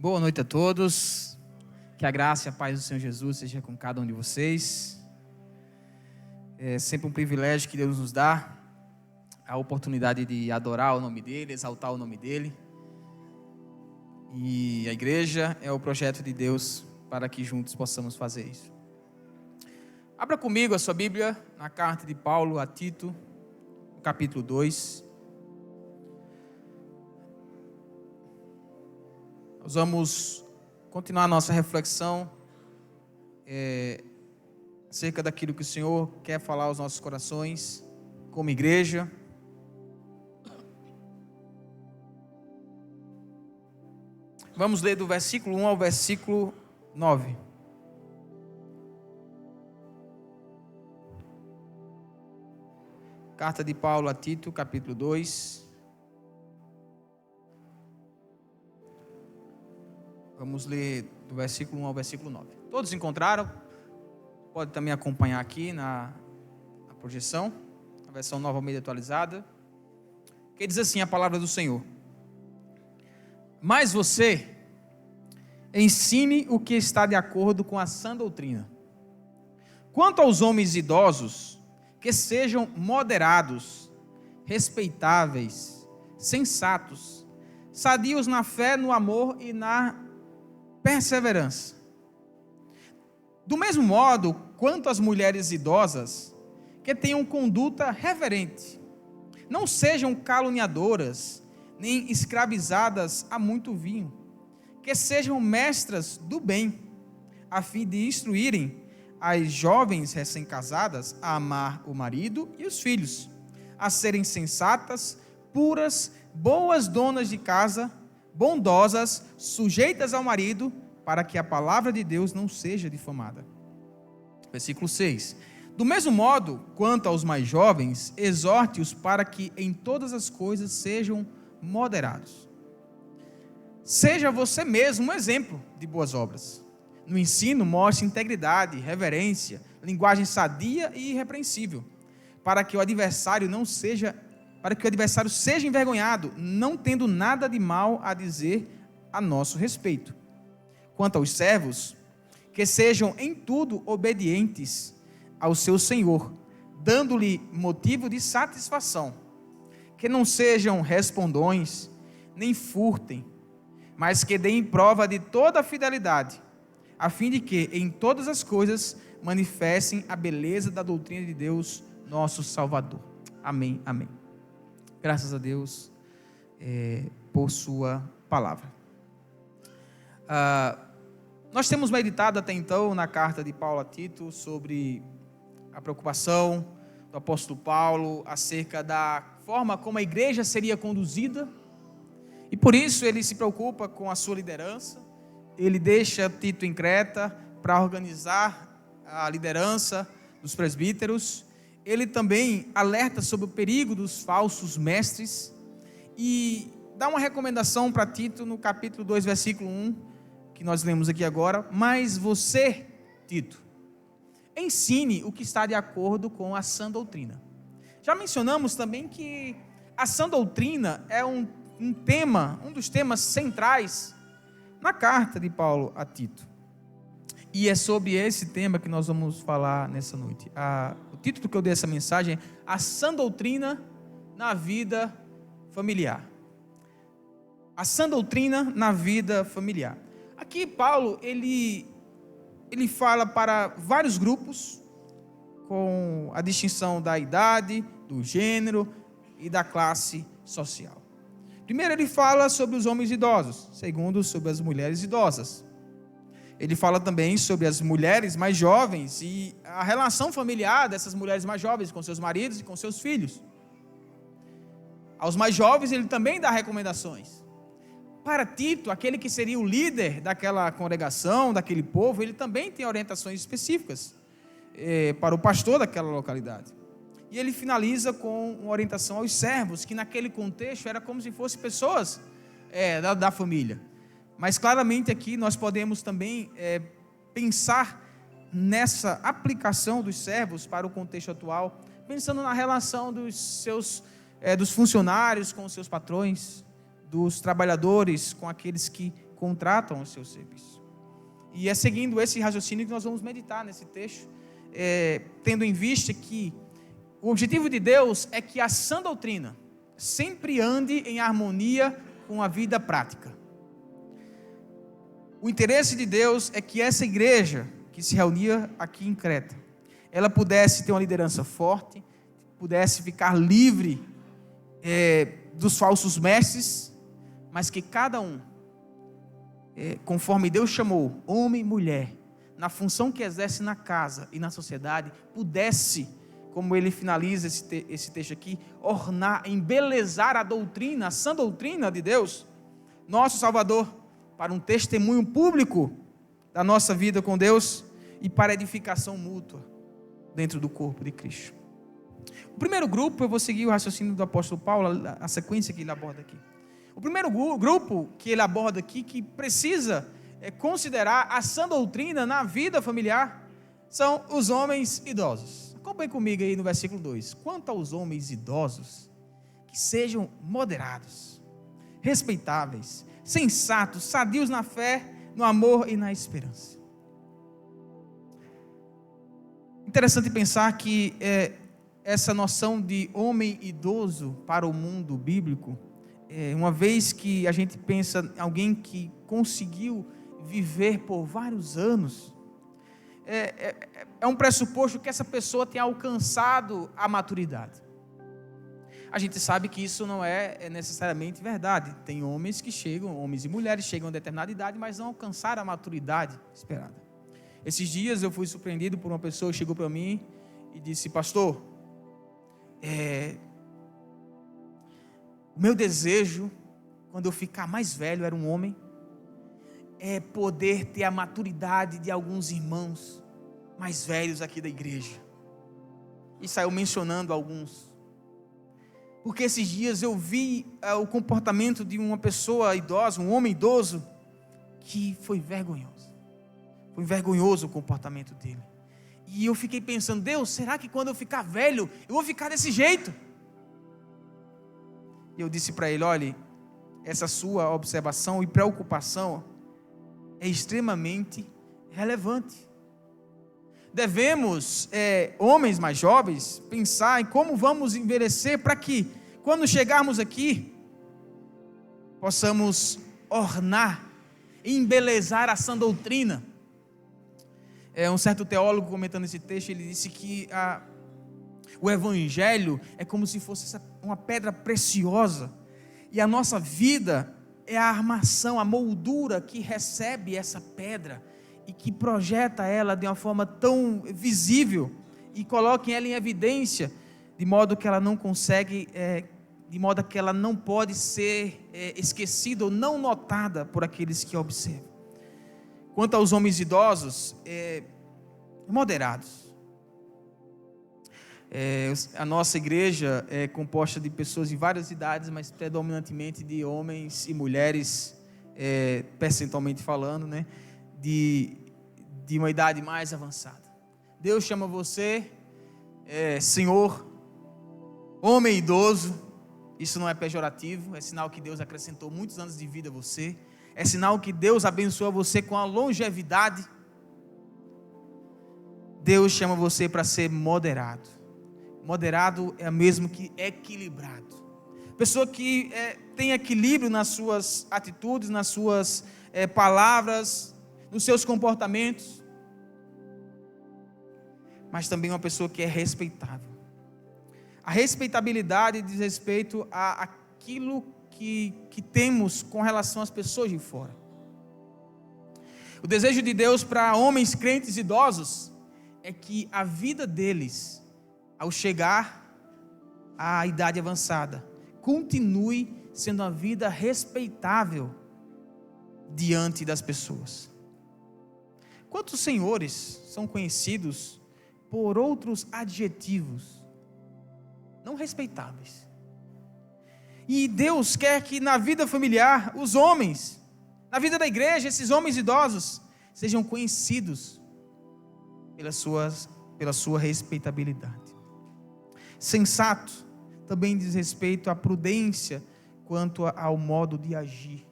Boa noite a todos, que a graça e a paz do Senhor Jesus seja com cada um de vocês. É sempre um privilégio que Deus nos dá, a oportunidade de adorar o nome dEle, exaltar o nome dEle. E a igreja é o projeto de Deus para que juntos possamos fazer isso. Abra comigo a sua Bíblia na carta de Paulo a Tito, no capítulo 2. Nós vamos continuar a nossa reflexão acerca daquilo que o Senhor quer falar aos nossos corações, como igreja. Vamos ler do versículo 1 ao versículo 9. Carta de Paulo a Tito, capítulo 2. Vamos ler do versículo 1 ao versículo 9. Todos encontraram? Pode também acompanhar aqui na projeção, a versão Nova Almeida atualizada. Que diz assim a palavra do Senhor: Mas você ensine o que está de acordo com a sã doutrina. Quanto aos homens idosos, que sejam moderados, respeitáveis, sensatos, sadios na fé, no amor e na perseverança. Do mesmo modo, quanto às mulheres idosas, que tenham conduta reverente, não sejam caluniadoras, nem escravizadas a muito vinho, que sejam mestras do bem, a fim de instruírem as jovens recém-casadas a amar o marido e os filhos, a serem sensatas, puras, boas donas de casa, bondosas, sujeitas ao marido, para que a palavra de Deus não seja difamada. Versículo 6. Do mesmo modo, quanto aos mais jovens, exorte-os para que em todas as coisas sejam moderados. Seja você mesmo um exemplo de boas obras. No ensino, mostre integridade, reverência, linguagem sadia e irrepreensível, para que o adversário seja envergonhado, não tendo nada de mal a dizer a nosso respeito. Quanto aos servos, que sejam em tudo obedientes ao seu Senhor, dando-lhe motivo de satisfação, que não sejam respondões, nem furtem, mas que deem prova de toda a fidelidade, a fim de que em todas as coisas manifestem a beleza da doutrina de Deus, nosso Salvador. Amém, amém. Graças a Deus por sua palavra. Nós temos meditado até então na carta de Paulo a Tito sobre a preocupação do apóstolo Paulo acerca da forma como a igreja seria conduzida, e por isso ele se preocupa com a sua liderança. Ele deixa Tito em Creta para organizar a liderança dos presbíteros. Ele também alerta sobre o perigo dos falsos mestres e dá uma recomendação para Tito no capítulo 2, versículo 1, que nós lemos aqui agora. Mas você, Tito, ensine o que está de acordo com a sã doutrina. Já mencionamos também que a sã doutrina é um dos temas centrais na carta de Paulo a Tito. E é sobre esse tema que nós vamos falar nessa noite. O título que eu dei essa mensagem é A Sã Doutrina na Vida Familiar. A sã doutrina na vida familiar. Aqui Paulo, ele fala para vários grupos, com a distinção da idade, do gênero e da classe social. Primeiro ele fala sobre os homens idosos, segundo sobre as mulheres idosas. Ele fala também sobre as mulheres mais jovens e a relação familiar dessas mulheres mais jovens com seus maridos e com seus filhos. Aos mais jovens ele também dá recomendações. Para Tito, aquele que seria o líder daquela congregação, daquele povo, ele também tem orientações específicas para o pastor daquela localidade. E ele finaliza com uma orientação aos servos, que naquele contexto era como se fossem pessoas da família. Mas claramente aqui nós podemos também pensar nessa aplicação dos servos para o contexto atual, pensando na relação dos funcionários com os seus patrões, dos trabalhadores com aqueles que contratam o seu serviço. E é seguindo esse raciocínio que nós vamos meditar nesse texto, tendo em vista que o objetivo de Deus é que a sã doutrina sempre ande em harmonia com a vida prática. O interesse de Deus é que essa igreja que se reunia aqui em Creta, ela pudesse ter uma liderança forte, pudesse ficar livre dos falsos mestres, mas que cada um, conforme Deus chamou, homem e mulher, na função que exerce na casa e na sociedade, pudesse, como ele finaliza esse texto aqui, ornar, embelezar a doutrina, a sã doutrina de Deus, nosso Salvador, para um testemunho público da nossa vida com Deus e para edificação mútua dentro do corpo de Cristo. O primeiro grupo, eu vou seguir o raciocínio do apóstolo Paulo, a sequência que ele aborda aqui. O primeiro grupo que ele aborda aqui, que precisa considerar a sã doutrina na vida familiar, são os homens idosos. Acompanhe comigo aí no versículo 2. Quanto aos homens idosos, que sejam moderados, respeitáveis, sensatos, sadios na fé, no amor e na esperança. Interessante pensar que essa noção de homem idoso para o mundo bíblico, uma vez que a gente pensa em alguém que conseguiu viver por vários anos, é um pressuposto que essa pessoa tenha alcançado a maturidade. A gente sabe que isso não é necessariamente verdade. Tem homens que chegam, homens e mulheres chegam a determinada idade, mas não alcançaram a maturidade esperada. Esses dias eu fui surpreendido por uma pessoa que chegou para mim e disse: pastor, o meu desejo, quando eu ficar mais velho, era um homem, é poder ter a maturidade de alguns irmãos mais velhos aqui da igreja. E saiu mencionando alguns. Porque esses dias eu vi o comportamento de uma pessoa idosa, um homem idoso, que foi vergonhoso. Foi vergonhoso o comportamento dele. E eu fiquei pensando: Deus, será que quando eu ficar velho, eu vou ficar desse jeito? E eu disse para ele: olha, essa sua observação e preocupação é extremamente relevante. Devemos, homens mais jovens, pensar em como vamos envelhecer para que, quando chegarmos aqui, possamos ornar e embelezar a sã doutrina. Um certo teólogo, comentando esse texto, ele disse que o evangelho é como se fosse uma pedra preciosa, e a nossa vida é a armação, a moldura que recebe essa pedra e que projeta ela de uma forma tão visível e coloca ela em evidência, de modo que ela não consegue, de modo que ela não pode ser esquecida ou não notada por aqueles que a observam. Quanto aos homens idosos, moderados. A nossa igreja é composta de pessoas de várias idades, mas predominantemente de homens e mulheres, percentualmente falando, né, de uma idade mais avançada. Deus chama você, senhor, homem idoso. Isso não é pejorativo, é sinal que Deus acrescentou muitos anos de vida a você, é sinal que Deus abençoa você com a longevidade. Deus chama você para ser moderado. Moderado é o mesmo que equilibrado. Pessoa que tem equilíbrio nas suas atitudes, nas suas palavras, nos seus comportamentos. Mas também uma pessoa que é respeitável. A respeitabilidade diz respeito àquilo que temos com relação às pessoas de fora. O desejo de Deus para homens crentes idosos é que a vida deles, ao chegar à idade avançada, continue sendo uma vida respeitável diante das pessoas. Quantos senhores são conhecidos por outros adjetivos não respeitáveis? E Deus quer que na vida familiar, os homens, na vida da igreja, esses homens idosos, sejam conhecidos pela sua respeitabilidade. Sensato também diz respeito à prudência quanto ao modo de agir.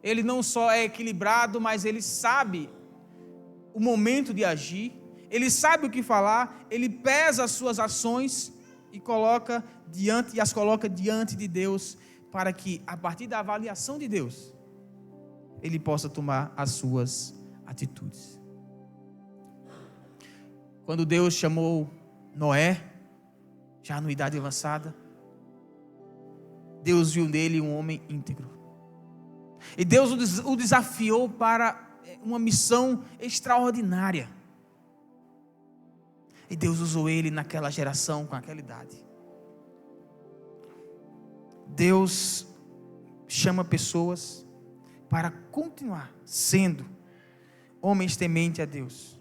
Ele não só é equilibrado, mas ele sabe o momento de agir, ele sabe o que falar, ele pesa as suas ações e as coloca diante de Deus, para que, a partir da avaliação de Deus, ele possa tomar as suas atitudes. Quando Deus chamou Noé, já na idade avançada, Deus viu nele um homem íntegro. E Deus o desafiou para uma missão extraordinária. E Deus usou ele naquela geração, com aquela idade. Deus chama pessoas para continuar sendo homens tementes a Deus.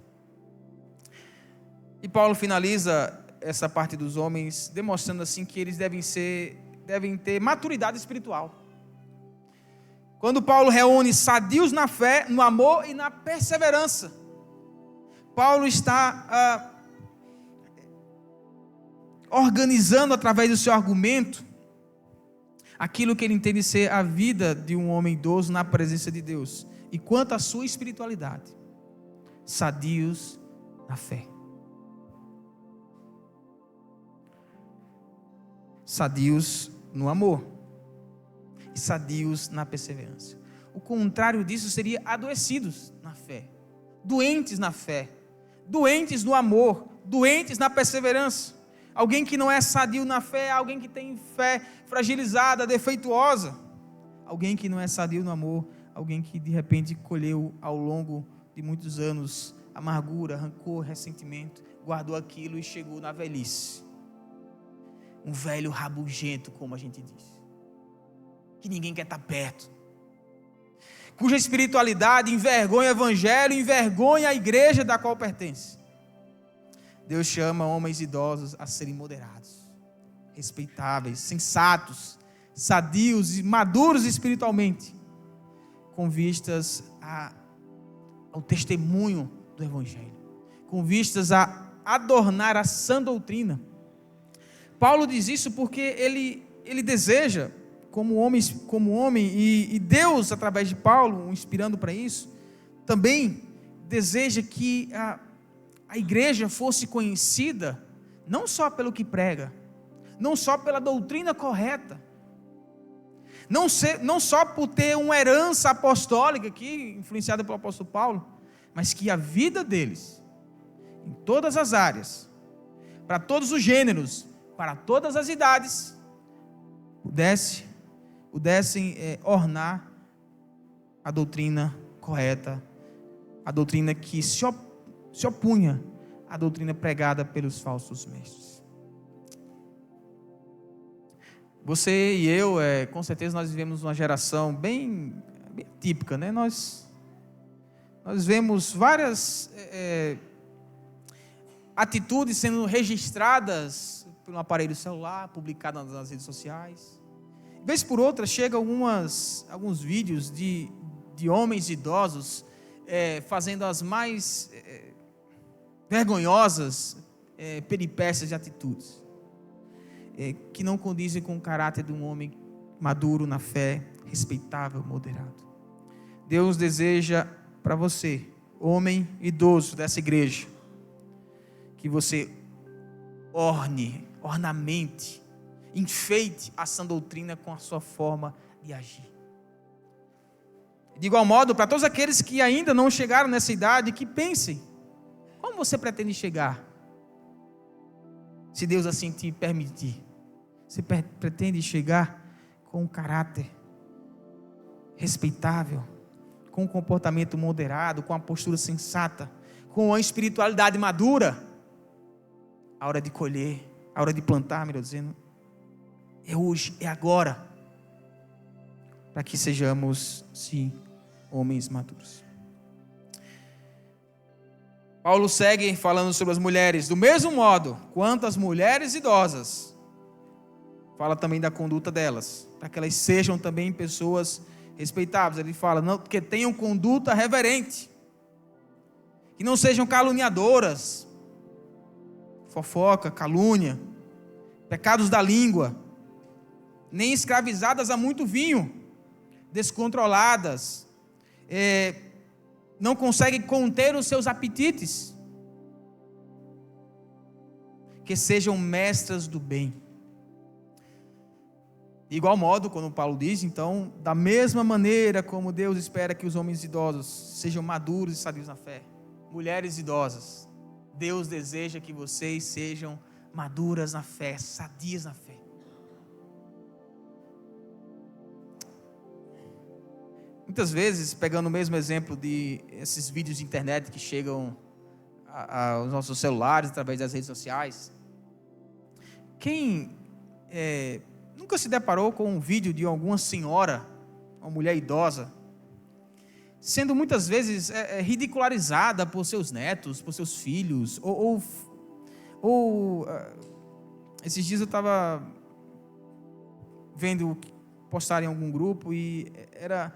E Paulo finaliza essa parte dos homens demonstrando assim que eles devem ter maturidade espiritual. Quando Paulo reúne sadios na fé, no amor e na perseverança, Paulo está organizando através do seu argumento aquilo que ele entende ser a vida de um homem idoso na presença de Deus. E quanto à sua espiritualidade, sadios na fé, sadios no amor e sadios na perseverança. O contrário disso seria adoecidos na fé, doentes na fé, doentes no amor, doentes na perseverança. Alguém que não é sadio na fé é alguém que tem fé fragilizada, defeituosa. Alguém que não é sadio no amor, alguém que de repente colheu ao longo de muitos anos amargura, rancor, ressentimento, guardou aquilo e chegou na velhice. Um velho rabugento, como a gente diz, que ninguém quer estar perto, cuja espiritualidade envergonha o evangelho, envergonha a igreja da qual pertence. Deus chama homens idosos a serem moderados, respeitáveis, sensatos, sadios e maduros espiritualmente, com vistas ao testemunho do evangelho, com vistas a adornar a sã doutrina. Paulo diz isso porque ele deseja, como homem, e Deus, através de Paulo, o inspirando para isso, também deseja que a igreja fosse conhecida, não só pelo que prega, não só pela doutrina correta, não só por ter uma herança apostólica aqui, influenciada pelo apóstolo Paulo, mas que a vida deles, em todas as áreas, para todos os gêneros, para todas as idades, pudessem ornar a doutrina correta, a doutrina que se opunha à doutrina pregada pelos falsos mestres. Você e eu, com certeza nós vivemos uma geração bem típica, né? Nós vemos várias atitudes sendo registradas pelo aparelho celular, publicadas nas redes sociais. Vez por outra, chegam alguns vídeos de homens idosos fazendo as mais vergonhosas peripécias de atitudes, que não condizem com o caráter de um homem maduro na fé, respeitável, moderado. Deus deseja para você, homem idoso dessa igreja, que você ornamente, enfeite a sã doutrina com a sua forma de agir. De igual modo, para todos aqueles que ainda não chegaram nessa idade, que pensem, como você pretende chegar? Se Deus assim te permitir, você pretende chegar com um caráter respeitável, com um comportamento moderado, com uma postura sensata, com uma espiritualidade madura? A hora de colher, a hora de plantar, melhor dizendo, é hoje, é agora, para que sejamos, sim, homens maduros. Paulo segue falando sobre as mulheres, do mesmo modo quanto as mulheres idosas, fala também da conduta delas, para que elas sejam também pessoas respeitáveis. Ele fala, não, que tenham conduta reverente, que não sejam caluniadoras, fofoca, calúnia, pecados da língua, nem escravizadas a muito vinho, descontroladas, não conseguem conter os seus apetites. Que sejam mestras do bem. De igual modo, quando Paulo diz, então, da mesma maneira como Deus espera que os homens idosos sejam maduros e sadios na fé, mulheres idosas, Deus deseja que vocês sejam maduras na fé, sadias na fé. Muitas vezes, pegando o mesmo exemplo de esses vídeos de internet que chegam aos nossos celulares através das redes sociais, quem nunca se deparou com um vídeo de alguma senhora, uma mulher idosa, sendo muitas vezes ridicularizada por seus netos, por seus filhos, ou esses dias eu estava vendo postar em algum grupo e era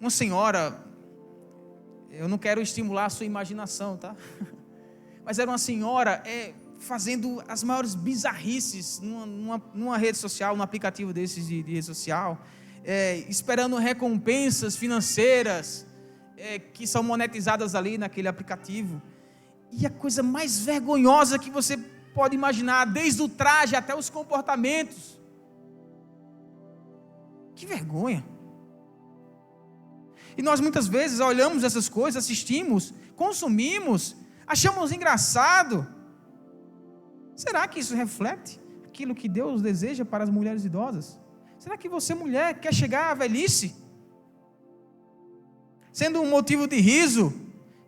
uma senhora, eu não quero estimular a sua imaginação, tá? Mas era uma senhora fazendo as maiores bizarrices numa rede social, num aplicativo desses de rede social, esperando recompensas financeiras que são monetizadas ali naquele aplicativo. E a coisa mais vergonhosa que você pode imaginar, desde o traje até os comportamentos. Que vergonha! E nós muitas vezes olhamos essas coisas, assistimos, consumimos, achamos engraçado. Será que isso reflete aquilo que Deus deseja para as mulheres idosas? Será que você, mulher, quer chegar à velhice sendo um motivo de riso?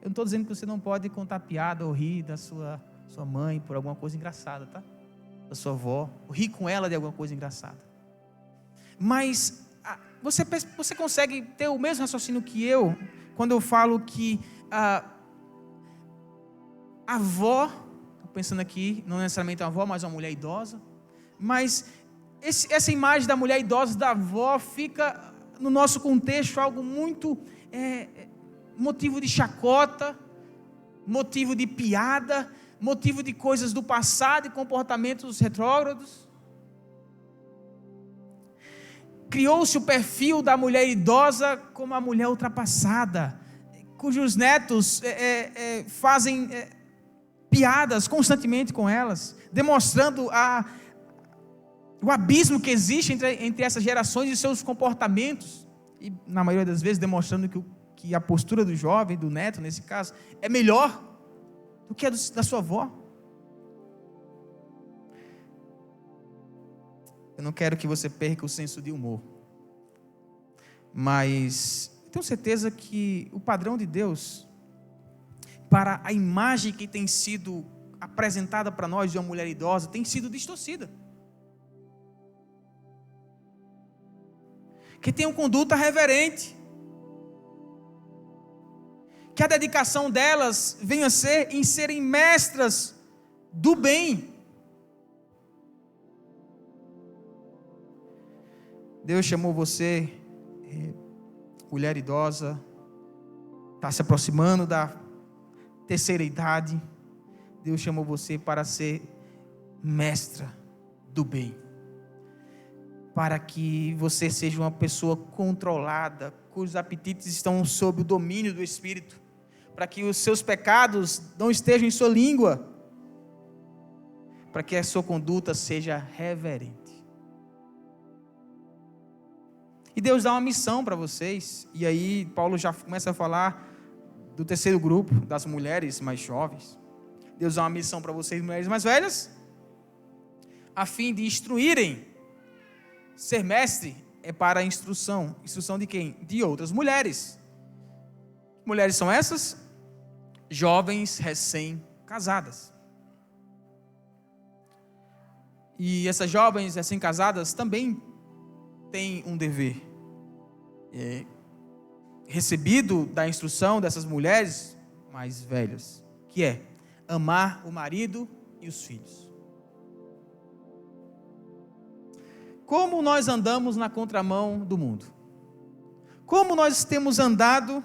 Eu não estou dizendo que você não pode contar piada ou rir da sua mãe por alguma coisa engraçada, tá? Da sua avó, ou rir com ela de alguma coisa engraçada. Mas você consegue ter o mesmo raciocínio que eu, quando eu falo que a avó, pensando aqui, não necessariamente uma avó, mas uma mulher idosa, mas essa imagem da mulher idosa, da avó, fica no nosso contexto algo muito motivo de chacota, motivo de piada, motivo de coisas do passado e comportamentos retrógrados. Criou-se o perfil da mulher idosa como a mulher ultrapassada, cujos netos fazem piadas constantemente com elas, demonstrando o abismo que existe entre essas gerações e seus comportamentos, e na maioria das vezes demonstrando que a postura do jovem, do neto nesse caso, é melhor do que a da sua avó. Eu não quero que você perca o senso de humor, mas eu tenho certeza que o padrão de Deus para a imagem que tem sido apresentada para nós de uma mulher idosa tem sido distorcida. Que tenham conduta reverente, que a dedicação delas venha a ser em serem mestras do bem. Deus chamou você, mulher idosa, está se aproximando da terceira idade. Deus chamou você para ser mestra do bem, para que você seja uma pessoa controlada, cujos apetites estão sob o domínio do Espírito, para que os seus pecados não estejam em sua língua, para que a sua conduta seja reverente. E Deus dá uma missão para vocês, e aí Paulo já começa a falar do terceiro grupo, das mulheres mais jovens. Deus dá uma missão para vocês, mulheres mais velhas, a fim de instruírem. Ser mestre é para a instrução. Instrução de quem? De outras mulheres. Mulheres são essas? Jovens recém-casadas. E essas jovens recém-casadas também têm um dever. Recebido da instrução dessas mulheres mais velhas, que é amar o marido e os filhos. Como nós andamos na contramão do mundo? Como nós temos andado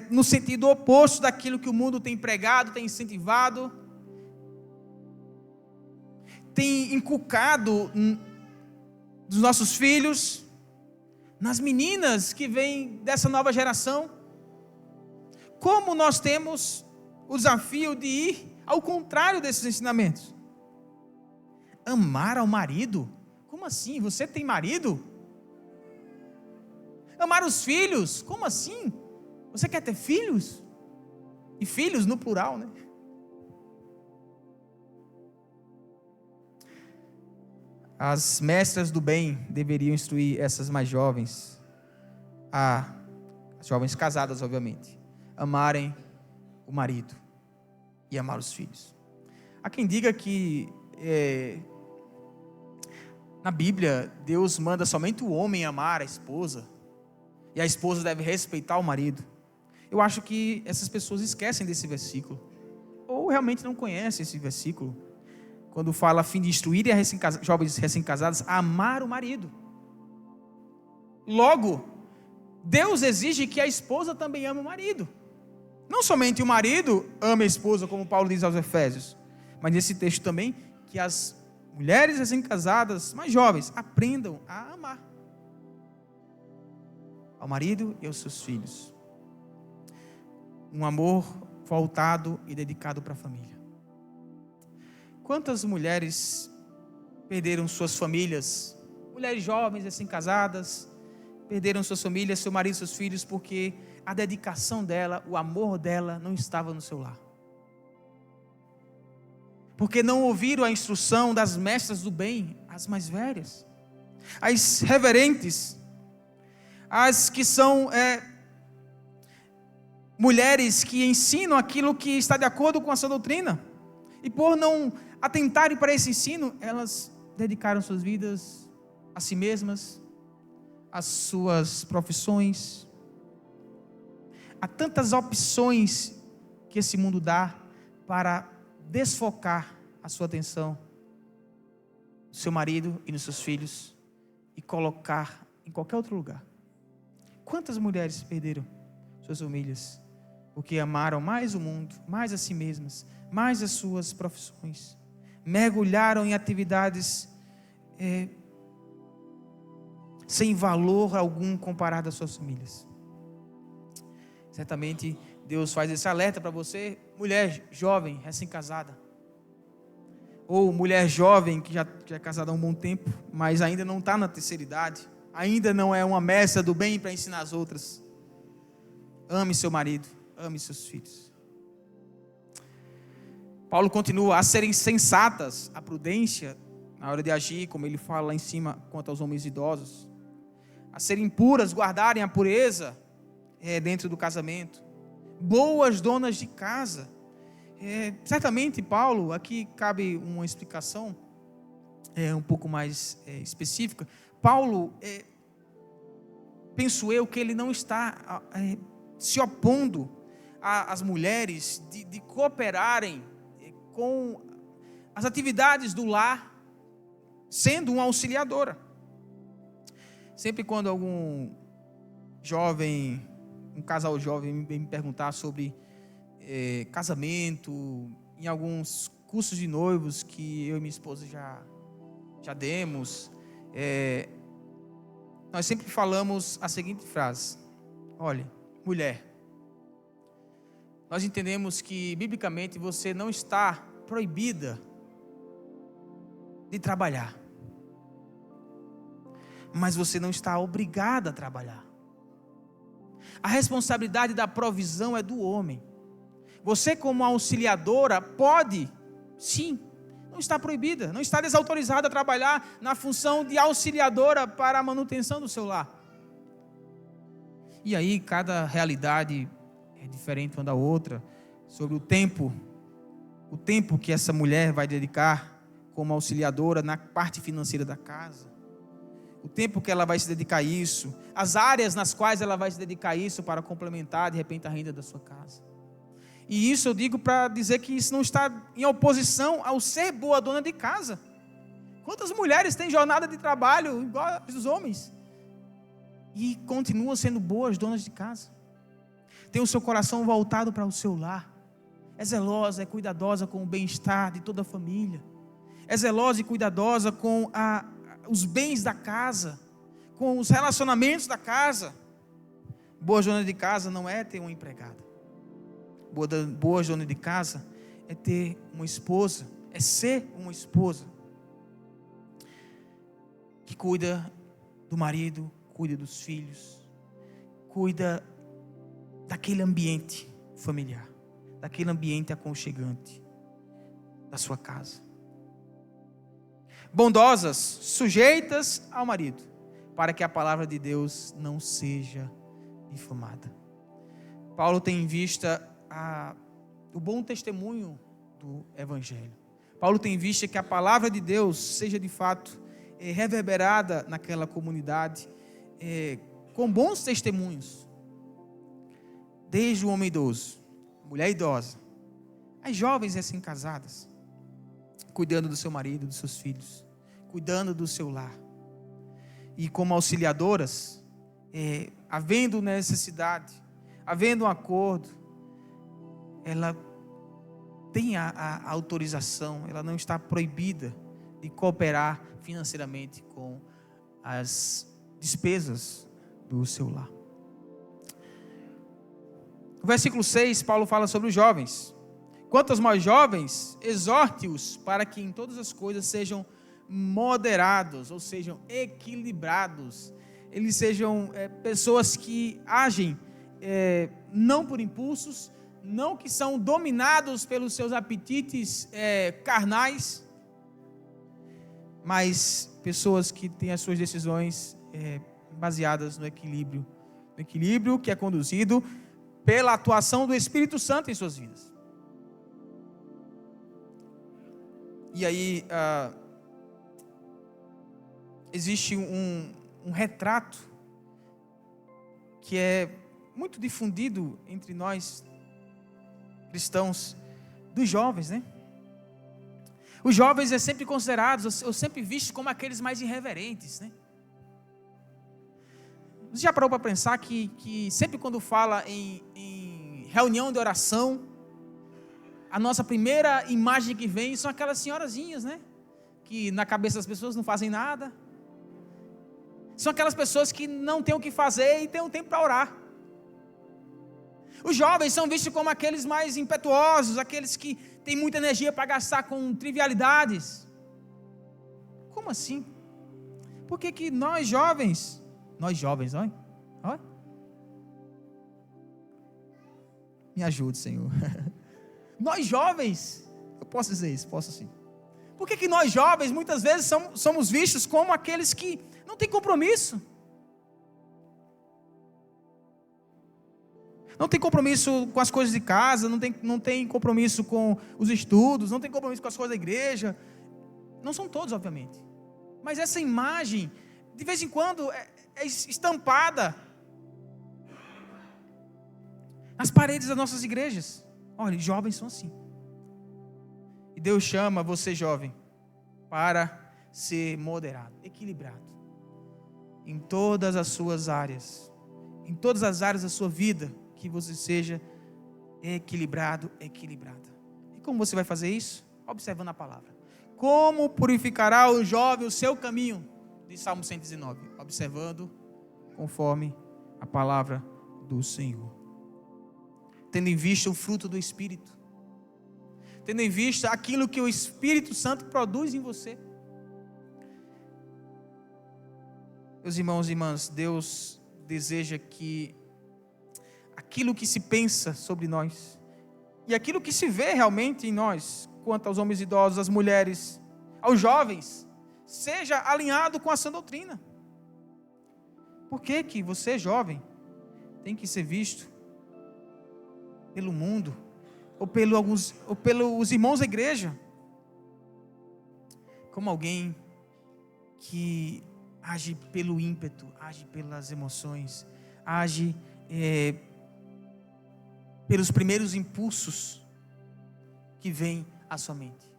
no sentido oposto daquilo que o mundo tem pregado, tem incentivado, tem inculcado dos nossos filhos, nas meninas que vêm dessa nova geração. Como nós temos o desafio de ir ao contrário desses ensinamentos. Amar ao marido? Como assim? Você tem marido? Amar os filhos? Como assim? Você quer ter filhos? E filhos no plural, né? As mestras do bem deveriam instruir essas mais jovens, as jovens casadas, obviamente, amarem o marido e amar os filhos. Há quem diga que na Bíblia Deus manda somente o homem amar a esposa e a esposa deve respeitar o marido. Eu acho que essas pessoas esquecem desse versículo ou realmente não conhecem esse versículo, quando fala a fim de instruir jovens recém-casadas a amar o marido. Logo, Deus exige que a esposa também ame o marido. Não somente o marido ame a esposa, como Paulo diz aos Efésios, mas nesse texto também, que as mulheres recém-casadas, mais jovens, aprendam a amar ao marido e aos seus filhos. Um amor voltado e dedicado para a família. Quantas mulheres perderam suas famílias, mulheres jovens, recém-casadas, perderam suas famílias, seu marido, seus filhos, porque a dedicação dela, o amor dela não estava no seu lar. Porque não ouviram a instrução das mestras do bem, as mais velhas, as reverentes, as que são mulheres que ensinam aquilo que está de acordo com a sua doutrina. E por não atentarem para esse ensino, elas dedicaram suas vidas a si mesmas, às suas profissões. Há tantas opções que esse mundo dá para desfocar a sua atenção no seu marido e nos seus filhos e colocar em qualquer outro lugar. Quantas mulheres perderam suas famílias porque amaram mais o mundo, mais a si mesmas, mais as suas profissões, mergulharam em atividades sem valor algum comparado às suas famílias. Certamente Deus faz esse alerta para você, mulher jovem, recém-casada, ou mulher jovem que já é casada há um bom tempo, mas ainda não está na terceira idade, ainda não é uma mestra do bem para ensinar as outras. Ame seu marido, ame seus filhos. Paulo continua a serem sensatas, a prudência na hora de agir, como ele fala lá em cima quanto aos homens idosos, a serem puras, guardarem a pureza dentro do casamento, boas donas de casa. Certamente Paulo, aqui cabe uma explicação um pouco mais específica. Paulo, penso eu que ele não está se opondo às mulheres de cooperarem com as atividades do lar, sendo uma auxiliadora. Sempre quando algum jovem, um casal jovem vem me perguntar sobre casamento, em alguns cursos de noivos que eu e minha esposa já demos, nós sempre falamos a seguinte frase: olha, mulher, nós entendemos que biblicamente você não está proibida de trabalhar, mas você não está obrigada a trabalhar. A responsabilidade da provisão é do homem. Você, como auxiliadora, pode, sim, não está proibida, não está desautorizada a trabalhar na função de auxiliadora para a manutenção do seu lar. E aí, cada realidade é diferente uma da outra, sobre o tempo que essa mulher vai dedicar como auxiliadora na parte financeira da casa, o tempo que ela vai se dedicar a isso, as áreas nas quais ela vai se dedicar a isso para complementar, de repente, a renda da sua casa. E isso eu digo para dizer que isso não está em oposição ao ser boa dona de casa. Quantas mulheres têm jornada de trabalho igual os homens e continuam sendo boas donas de casa? Tem o seu coração voltado para o seu lar, é zelosa, é cuidadosa com o bem-estar de toda a família, é zelosa e cuidadosa com os bens da casa, com os relacionamentos da casa. Boa dona de casa não é ter uma empregada. Boa dona de casa é ter uma esposa, é ser uma esposa que cuida do marido, cuida dos filhos, cuida daquele ambiente familiar, daquele ambiente aconchegante da sua casa. Bondosas, sujeitas ao marido, para que a palavra de Deus não seja difamada. Paulo tem em vista o bom testemunho do Evangelho. Paulo tem em vista que a palavra de Deus seja de fato reverberada naquela comunidade, com bons testemunhos, desde o homem idoso, mulher idosa, as jovens recém-casadas, cuidando do seu marido, dos seus filhos, cuidando do seu lar. E como auxiliadoras, havendo necessidade, havendo um acordo, ela tem a autorização, ela não está proibida de cooperar financeiramente com as despesas do seu lar. No versículo 6, Paulo fala sobre os jovens. Quanto aos mais jovens, exorte-os para que em todas as coisas sejam moderados, ou sejam equilibrados. Eles sejam pessoas que agem não por impulsos, não que são dominados pelos seus apetites carnais, mas pessoas que têm as suas decisões baseadas no equilíbrio. No equilíbrio que é conduzido pela atuação do Espírito Santo em suas vidas. E aí, existe um retrato que é muito difundido entre nós, cristãos, dos jovens, né? Os jovens são sempre considerados, ou sempre vistos como aqueles mais irreverentes, né? Você já parou para pensar que sempre quando fala em reunião de oração, a nossa primeira imagem que vem são aquelas senhorazinhas, né? Que na cabeça das pessoas não fazem nada. São aquelas pessoas que não têm o que fazer e têm um tempo para orar. Os jovens são vistos como aqueles mais impetuosos, aqueles que têm muita energia para gastar com trivialidades. Como assim? Por que nós jovens, olha. Me ajude, Senhor. Nós jovens, eu posso dizer isso, posso sim. Por que nós jovens muitas vezes somos vistos como aqueles que não têm compromisso? Não tem compromisso com as coisas de casa, não tem compromisso com os estudos, não tem compromisso com as coisas da igreja. Não são todos, obviamente. Mas essa imagem, de vez em quando, é estampada nas paredes das nossas igrejas. Olha, jovens são assim. E Deus chama você, jovem, para ser moderado, equilibrado, em todas as suas áreas, em todas as áreas da sua vida, que você seja equilibrado, equilibrada. E como você vai fazer isso? Observando a palavra. Como purificará o jovem o seu caminho? De Salmo 119. Observando conforme a palavra do Senhor. Tendo em vista o fruto do Espírito. Tendo em vista aquilo que o Espírito Santo produz em você. Meus irmãos e irmãs, Deus deseja que aquilo que se pensa sobre nós e aquilo que se vê realmente em nós, quanto aos homens idosos, às mulheres, aos jovens, seja alinhado com a sã doutrina. Por que você, jovem, tem que ser visto pelo mundo ou pelos irmãos da igreja como alguém que age pelo ímpeto, age pelas emoções, age pelos primeiros impulsos que vêm à sua mente?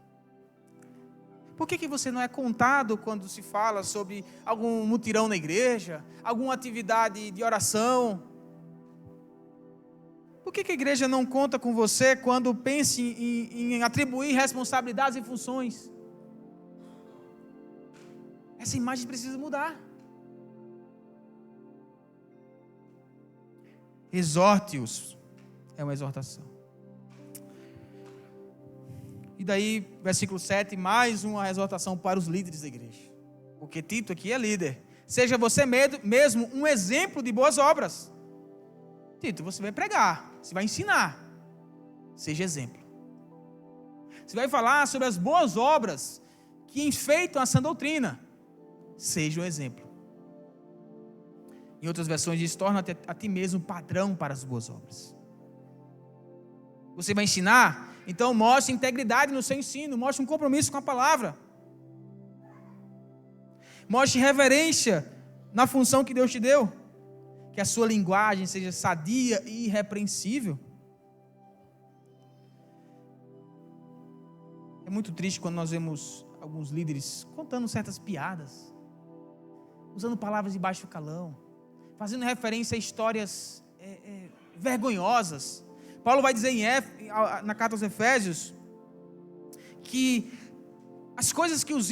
Por que você não é contado quando se fala sobre algum mutirão na igreja, alguma atividade de oração? Por que a igreja não conta com você quando pensa em atribuir responsabilidades e funções? Essa imagem precisa mudar. exorte-os. É uma exortação. E daí, versículo 7, mais uma exortação para os líderes da igreja. Porque Tito aqui é líder. Seja você mesmo um exemplo de boas obras. Tito, você vai pregar, você vai ensinar. Seja exemplo. Você vai falar sobre as boas obras que enfeitam a sã doutrina. Seja um exemplo. Em outras versões diz, torna-te a ti mesmo padrão para as boas obras. Você vai ensinar? Então mostre integridade no seu ensino, mostre um compromisso com a palavra. Mostre reverência na função que Deus te deu. Que a sua linguagem seja sadia e irrepreensível. É muito triste quando nós vemos alguns líderes contando certas piadas, usando palavras de baixo calão, fazendo referência a histórias vergonhosas. Paulo vai dizer na carta aos Efésios que as coisas que os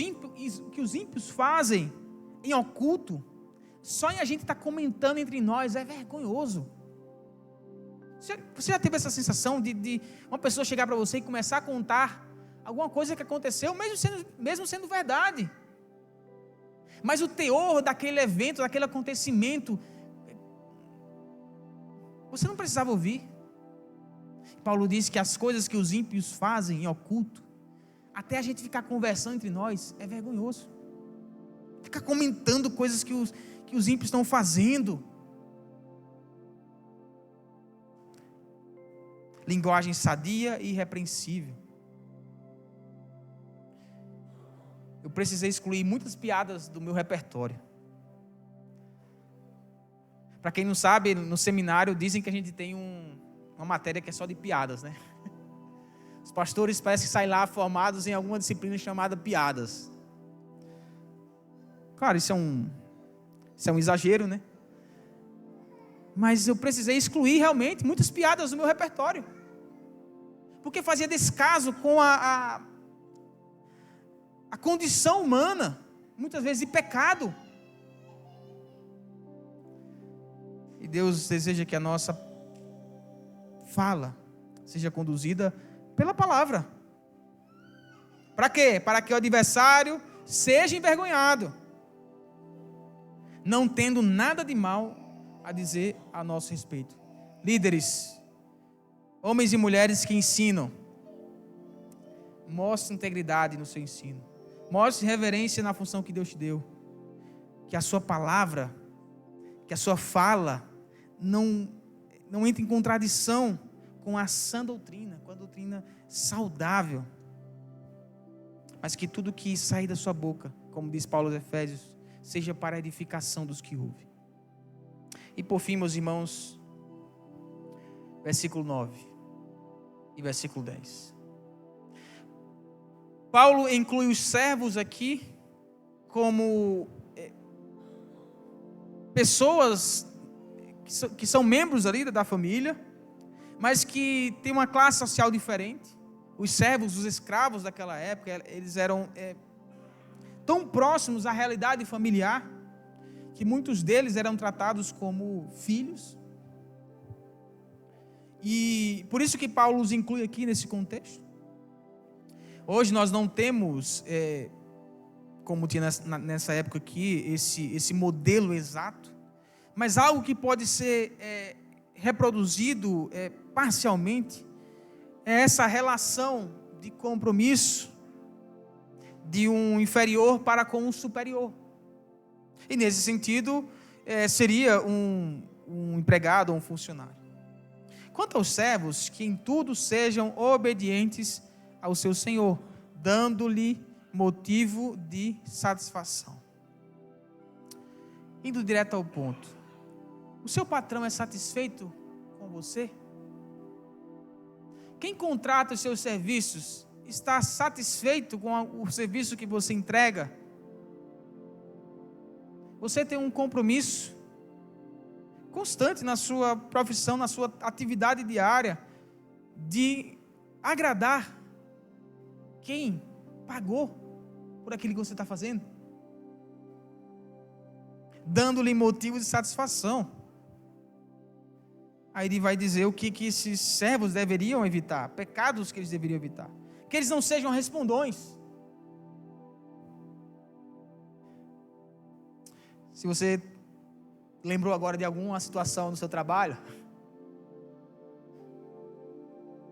ímpios fazem em oculto, só em a gente estar comentando entre nós é vergonhoso. Você já teve essa sensação de uma pessoa chegar para você e começar a contar alguma coisa que aconteceu, mesmo sendo verdade, mas o teor daquele evento, daquele acontecimento, você não precisava ouvir. Paulo diz que as coisas que os ímpios fazem em oculto, até a gente ficar conversando entre nós, é vergonhoso. Ficar comentando coisas que os ímpios estão fazendo. Linguagem sadia e irrepreensível. Eu precisei excluir muitas piadas do meu repertório. Para quem não sabe, no seminário dizem que a gente tem uma matéria que é só de piadas, né? Os pastores parecem que saem lá formados em alguma disciplina chamada piadas. Claro, isso é um exagero, né? Mas eu precisei excluir realmente muitas piadas do meu repertório. Porque fazia descaso com a condição humana, muitas vezes de pecado. E Deus deseja que a nossa fala seja conduzida pela palavra. Para quê? Para que o adversário seja envergonhado, não tendo nada de mal a dizer a nosso respeito. Líderes, homens e mulheres que ensinam, mostre integridade no seu ensino, mostre reverência na função que Deus te deu, que a sua palavra, que a sua fala não entre em contradição com a sã doutrina, com a doutrina saudável, mas que tudo que sair da sua boca, como diz Paulo aos Efésios, seja para a edificação dos que ouvem. E por fim, meus irmãos, versículo 9 e versículo 10. Paulo inclui os servos aqui como pessoas que são membros ali da família, mas que têm uma classe social diferente. Os servos, os escravos daquela época, eles eram tão próximos à realidade familiar, que muitos deles eram tratados como filhos. E por isso que Paulo os inclui aqui nesse contexto. Hoje nós não temos, como tinha nessa época aqui, esse modelo exato, mas algo que pode ser reproduzido parcialmente, é essa relação de compromisso de um inferior para com um superior. E nesse sentido, seria um empregado ou um funcionário. Quanto aos servos, que em tudo sejam obedientes ao seu Senhor, dando-lhe motivo de satisfação. Indo direto ao ponto, o seu patrão é satisfeito com você? Quem contrata os seus serviços está satisfeito com o serviço que você entrega? Você tem um compromisso constante na sua profissão, na sua atividade diária, de agradar quem pagou por aquilo que você está fazendo, dando-lhe motivo de satisfação. Aí ele vai dizer o que esses servos deveriam evitar, pecados que eles deveriam evitar. Que eles não sejam respondões. Se você lembrou agora de alguma situação no seu trabalho,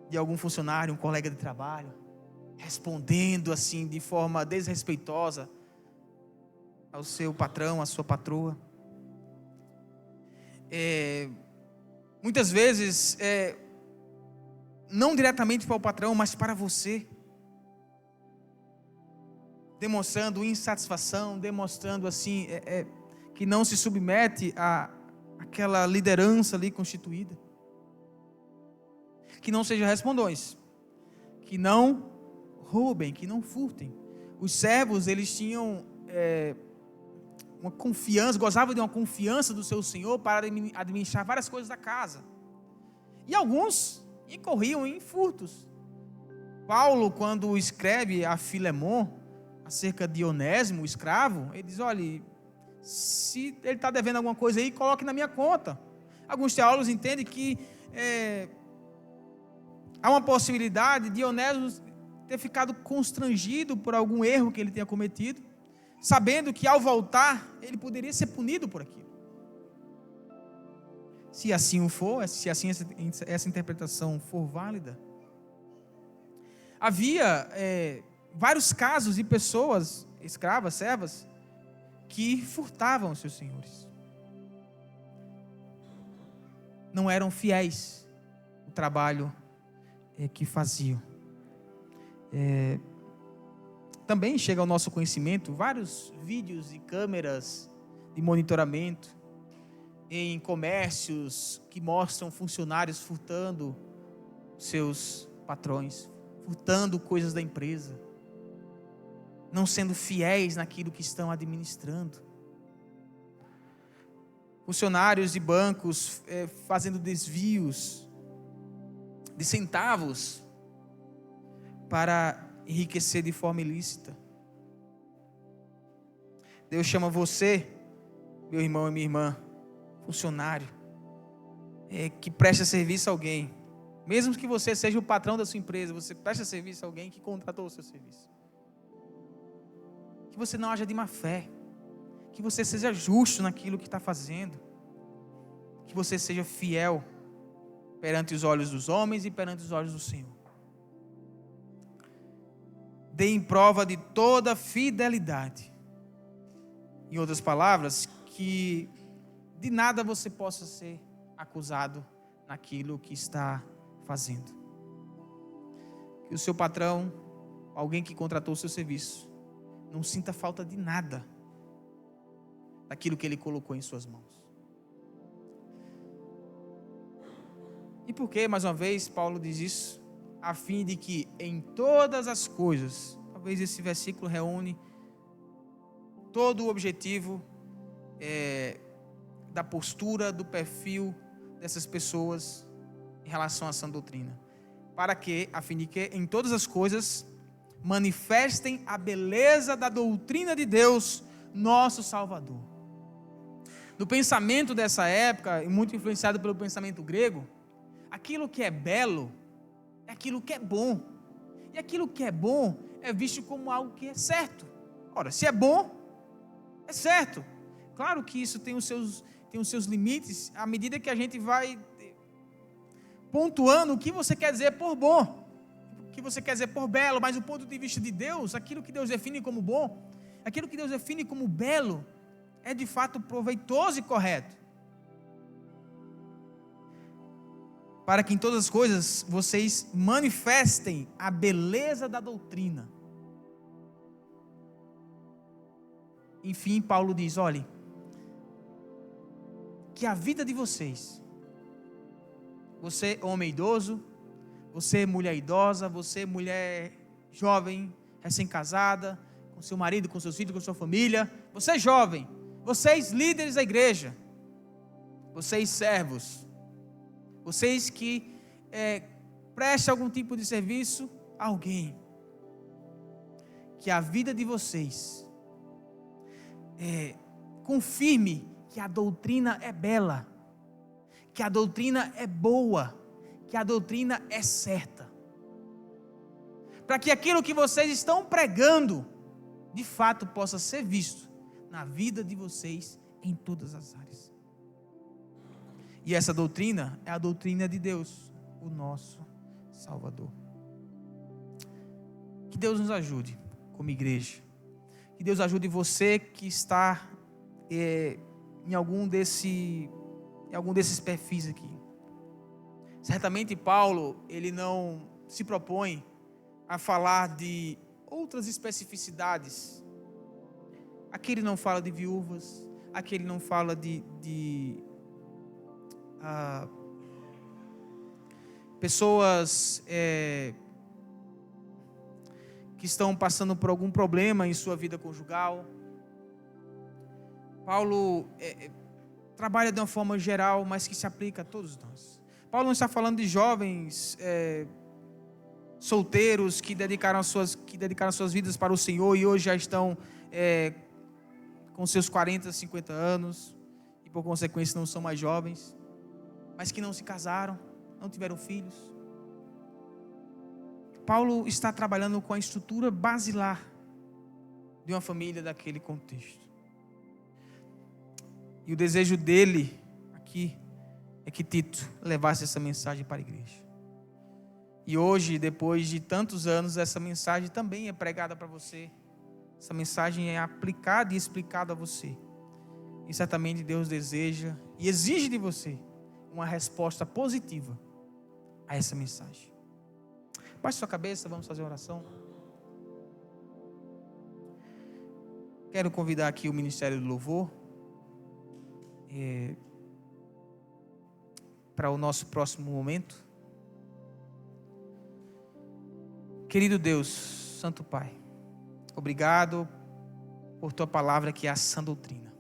de algum funcionário, um colega de trabalho, respondendo assim de forma desrespeitosa ao seu patrão, à sua patroa. Muitas vezes, não diretamente para o patrão, mas para você. Demonstrando insatisfação, demonstrando assim, que não se submete àquela liderança ali constituída. Que não sejam respondões. Que não roubem, que não furtem. Os servos, eles tinham uma confiança, gozavam de uma confiança do seu senhor para administrar várias coisas da casa. E alguns incorriam em furtos. Paulo, quando escreve a Filemon acerca de Onésimo, o escravo, ele diz: olha, se ele está devendo alguma coisa aí, coloque na minha conta. Alguns teólogos entendem que há uma possibilidade de Onésimo ter ficado constrangido por algum erro que ele tenha cometido, sabendo que ao voltar, ele poderia ser punido por aquilo. Se assim o for, se assim essa interpretação for válida. Havia vários casos de pessoas, escravas, servas, que furtavam seus senhores. Não eram fiéis ao trabalho que faziam. Também chega ao nosso conhecimento vários vídeos e câmeras de monitoramento em comércios que mostram funcionários furtando seus patrões, furtando coisas da empresa, não sendo fiéis naquilo que estão administrando. Funcionários de bancos fazendo desvios de centavos para enriquecer de forma ilícita. Deus chama você, meu irmão e minha irmã, funcionário, que presta serviço a alguém. Mesmo que você seja o patrão da sua empresa, você presta serviço a alguém que contratou o seu serviço. Que você não haja de má fé. Que você seja justo naquilo que está fazendo. Que você seja fiel perante os olhos dos homens e perante os olhos do Senhor. Deem prova de toda fidelidade. Em outras palavras, que de nada você possa ser acusado naquilo que está fazendo. Que o seu patrão, alguém que contratou o seu serviço, não sinta falta de nada daquilo que ele colocou em suas mãos. E por que, mais uma vez, Paulo diz isso? A fim de que em todas as coisas, talvez esse versículo reúne todo o objetivo da postura, do perfil dessas pessoas em relação à sã doutrina. Para que, a fim de que em todas as coisas manifestem a beleza da doutrina de Deus, nosso Salvador. No pensamento dessa época, e muito influenciado pelo pensamento grego, aquilo que é belo é aquilo que é bom. E aquilo que é bom é visto como algo que é certo. Ora, se é bom, é certo. Claro que isso tem os seus limites, à medida que a gente vai pontuando o que você quer dizer por bom, o que você quer dizer por belo, mas do ponto de vista de Deus, aquilo que Deus define como bom, aquilo que Deus define como belo, é de fato proveitoso e correto. Para que em todas as coisas vocês manifestem a beleza da doutrina. Enfim, Paulo diz: olhe, que a vida de vocês, você homem idoso, você mulher idosa, você mulher jovem, recém-casada, com seu marido, com seus filhos, com sua família, você jovem, vocês líderes da igreja, vocês servos, vocês que prestam algum tipo de serviço a alguém, que a vida de vocês confirme que a doutrina é bela, que a doutrina é boa, que a doutrina é certa. Para que aquilo que vocês estão pregando, de fato possa ser visto na vida de vocês em todas as áreas. E essa doutrina é a doutrina de Deus, o nosso Salvador. Que Deus nos ajude como igreja. Que Deus ajude você que está em algum desses perfis aqui. Certamente Paulo, ele não se propõe a falar de outras especificidades. Aqui ele não fala de viúvas, aqui ele não fala de pessoas que estão passando por algum problema em sua vida conjugal. Paulo trabalha de uma forma geral, mas que se aplica a todos nós. Paulo não está falando de jovens solteiros que dedicaram suas vidas para o Senhor e hoje já estão com seus 40, 50 anos e por consequência não são mais jovens, mas que não se casaram, não tiveram filhos. Paulo está trabalhando com a estrutura basilar de uma família daquele contexto. E o desejo dele aqui é que Tito levasse essa mensagem para a igreja. E hoje, depois de tantos anos, essa mensagem também é pregada para você. Essa mensagem é aplicada e explicada a você. E certamente Deus deseja e exige de você uma resposta positiva a essa mensagem. Baixe sua cabeça, vamos fazer uma oração. Quero convidar aqui o Ministério do Louvor para o nosso próximo momento. Querido Deus, Santo Pai, obrigado por Tua palavra que é a sã doutrina.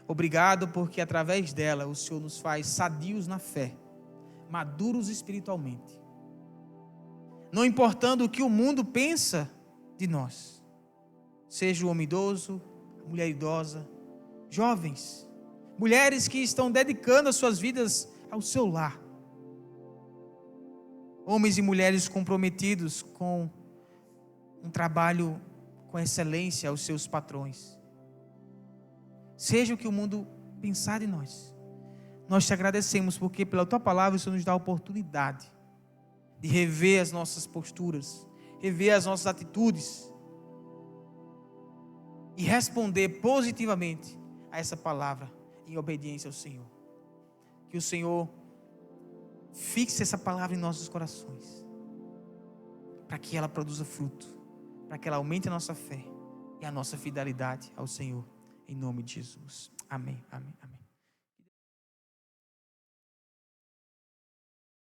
Obrigado porque através dela o Senhor nos faz sadios na fé, maduros espiritualmente. Não importando o que o mundo pensa de nós, seja o homem idoso, a mulher idosa, jovens, mulheres que estão dedicando as suas vidas ao seu lar, homens e mulheres comprometidos com um trabalho com excelência aos seus patrões. Seja o que o mundo pensar de nós, nós te agradecemos porque pela Tua palavra o Senhor nos dá a oportunidade de rever as nossas posturas, rever as nossas atitudes e responder positivamente a essa palavra em obediência ao Senhor. Que o Senhor fixe essa palavra em nossos corações, para que ela produza fruto, para que ela aumente a nossa fé e a nossa fidelidade ao Senhor, em nome de Jesus. Amém, amém, amém.